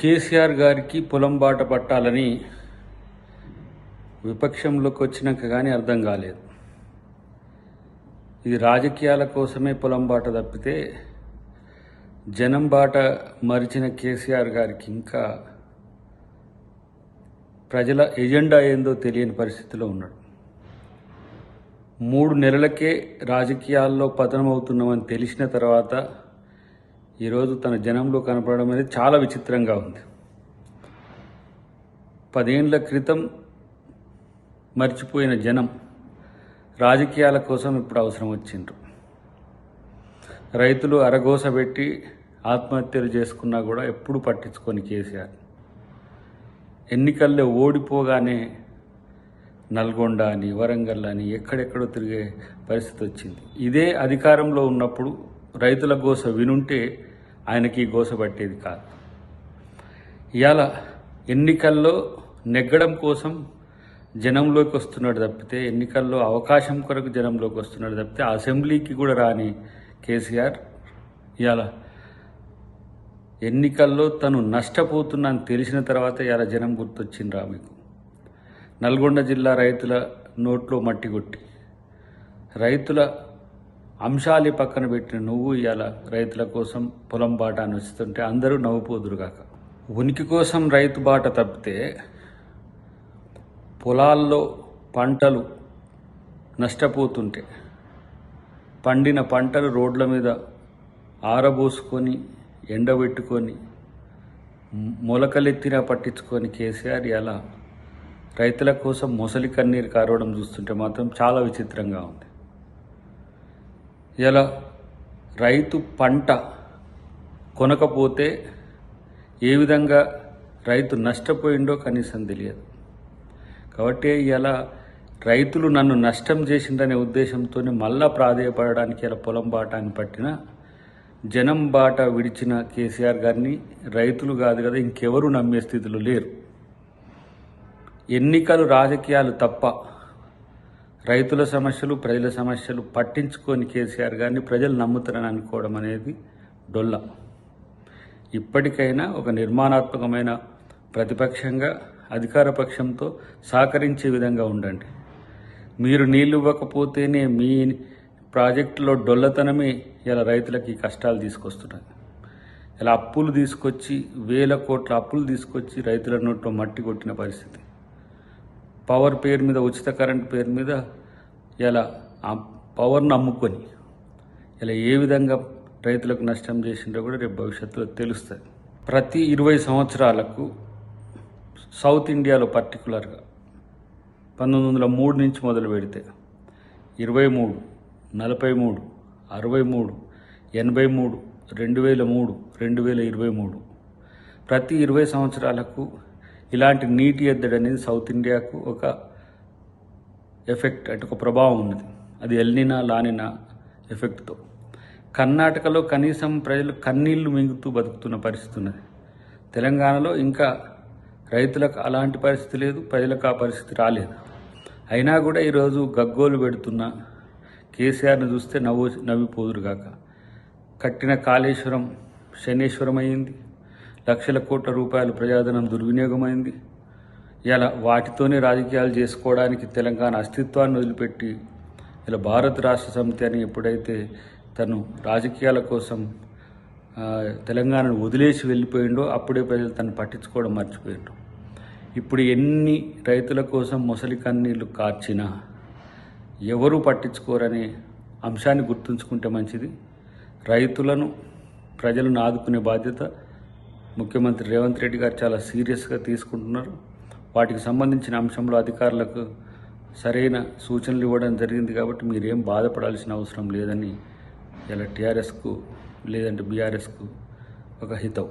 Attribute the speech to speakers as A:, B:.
A: కేసీఆర్ గారికి పొలం బాట పట్టాలని విపక్షంలోకి వచ్చినాక కానీ అర్థం కాలేదు. ఇది రాజకీయాల కోసమే పొలం బాట తప్పితే జనం బాట మరిచిన కేసీఆర్ గారికి ఇంకా ప్రజల ఎజెండా ఏందో తెలియని పరిస్థితిలో ఉన్నాడు. 3 నెలలకే రాజకీయాల్లో పతనమవుతున్నామని తెలిసిన తర్వాత ఈరోజు తన జనంలో కనపడడం అనేది చాలా విచిత్రంగా ఉంది. 10 ఏళ్ల క్రితం మర్చిపోయిన జనం రాజకీయాల కోసం ఇప్పుడు అవసరం వచ్చిండ్రు. రైతులు అరగోస పెట్టి ఆత్మహత్యలు చేసుకున్నా కూడా ఎప్పుడు పట్టించుకొని కేసీఆర్ ఎన్నికల్లో ఓడిపోగానే నల్గొండ అని వరంగల్ అని ఎక్కడెక్కడో తిరిగే పరిస్థితి వచ్చింది. ఇదే అధికారంలో ఉన్నప్పుడు రైతుల గోస వినుంటే ఆయనకి గోస పట్టేది కాదు. ఇవాళ ఎన్నికల్లో నెగ్గడం కోసం జనంలోకి వస్తున్నాడు తప్పితే, ఎన్నికల్లో అవకాశం కొరకు జనంలోకి వస్తున్నాడు తప్పితే అసెంబ్లీకి కూడా రాని కేసీఆర్ ఇవాళ ఎన్నికల్లో తను నష్టపోతున్నా అని తెలిసిన తర్వాత ఇవాళ జనం గుర్తొచ్చిండ్రా మీకు. నల్గొండ జిల్లా రైతుల నోట్లో మట్టి కొట్టి రైతుల అంశాలే పక్కన పెట్టిన నువ్వు ఇవాళ రైతుల కోసం పొలం బాట అని వస్తుంటే అందరూ నవ్వుపోదురుగాక. ఉనికి కోసం రైతు బాట తప్పితే పొలాల్లో పంటలు నష్టపోతుంటే పండిన పంటలు రోడ్ల మీద ఆరబోసుకొని ఎండబెట్టుకొని మొలకలెత్తినా పట్టించుకొని కేసీఆర్ ఇలా రైతుల కోసం మొసలి కన్నీరు కారవడం చూస్తుంటే మాత్రం చాలా విచిత్రంగా ఉంది. ఇలా రైతు పంట కొనకపోతే ఏ విధంగా రైతు నష్టపోయిండో కనీసం తెలియదు. కాబట్టి ఇలా రైతులు నన్ను నష్టం చేసిందనే ఉద్దేశంతో మళ్ళా ప్రాధేయపడడానికి ఇలా పొలం బాట అని పట్టిన జనం బాట విడిచిన కేసీఆర్ గారిని రైతులు కాదు కదా ఇంకెవరు నమ్మే స్థితిలో లేరు. ఎన్నికలు రాజకీయాలు తప్ప రైతుల సమస్యలు ప్రజల సమస్యలు పట్టించుకొని కేసీఆర్ గారిని ప్రజలు నమ్ముతారని అనుకోవడం అనేది డొల్ల. ఇప్పటికైనా ఒక నిర్మాణాత్మకమైన ప్రతిపక్షంగా అధికార పక్షంతో సహకరించే విధంగా ఉండండి. మీరు నీళ్లు ఇవ్వకపోతేనే మీ ప్రాజెక్టులో డొల్లతనమే ఇలా రైతులకి కష్టాలు తీసుకొస్తున్నది. ఇలా అప్పులు తీసుకొచ్చి 1000 కోట్ల అప్పులు తీసుకొచ్చి రైతుల నోట్లో మట్టి కొట్టిన పరిస్థితి. పవర్ పేరు మీద ఉచిత కరెంట్ పేరు మీద ఇలా ఆ పవర్ను అమ్ముకొని ఇలా ఏ విధంగా రైతులకు నష్టం చేసిందో కూడా రేపు భవిష్యత్తులో తెలుస్తుంది. ప్రతి 20 సంవత్సరాలకు సౌత్ ఇండియాలో పర్టికులర్గా 1903 నుంచి మొదలు పెడితే 23, 43, 63, 83, 2003, 2023 ప్రతి 20 సంవత్సరాలకు ఇలాంటి నీటి ఎద్దడి అనేది సౌత్ ఇండియాకు ఒక ఎఫెక్ట్ అంటే ఒక ప్రభావం ఉన్నది. అది ఎల్నినా లానినా ఎఫెక్ట్తో కర్ణాటకలో కనీసం ప్రజలు కన్నీళ్లు మింగుతూ బతుకుతున్న పరిస్థితి ఉన్నది. తెలంగాణలో ఇంకా రైతులకు అలాంటి పరిస్థితి లేదు, ప్రజలకు ఆ పరిస్థితి రాలేదు. అయినా కూడా ఈరోజు గగ్గోలు పెడుతున్న కేసీఆర్ను చూస్తే నవ్విపోదురుగాక. కట్టిన కాళేశ్వరం శనేశ్వరం అయింది, లక్షల కోట్ల రూపాయల ప్రజాధనం దుర్వినియోగమైంది. ఇలా వాటితోనే రాజకీయాలు చేసుకోవడానికి తెలంగాణ అస్తిత్వాన్ని వదిలిపెట్టి ఇలా భారత రాష్ట్ర సమితి అని ఎప్పుడైతే తను రాజకీయాల కోసం తెలంగాణను వదిలేసి వెళ్ళిపోయిండో అప్పుడే ప్రజలు తను పట్టించుకోవడం మర్చిపోయిండ్రు. ఇప్పుడు ఎన్ని రైతుల కోసం మొసలి కన్నీళ్లు కార్చినా ఎవరూ పట్టించుకోరనే అంశాన్ని గుర్తుంచుకుంటే మంచిది. రైతులను ప్రజలను ఆదుకునే బాధ్యత ముఖ్యమంత్రి రేవంత్ రెడ్డి గారు చాలా సీరియస్గా తీసుకుంటున్నారు. వాటికి సంబంధించిన అంశంలో అధికారులకు సరైన సూచనలు ఇవ్వడం జరిగింది. కాబట్టి మీరేం బాధపడాల్సిన అవసరం లేదని ఇలా టీఆర్ఎస్కు లేదంటే బీఆర్ఎస్కు ఒక హితవు.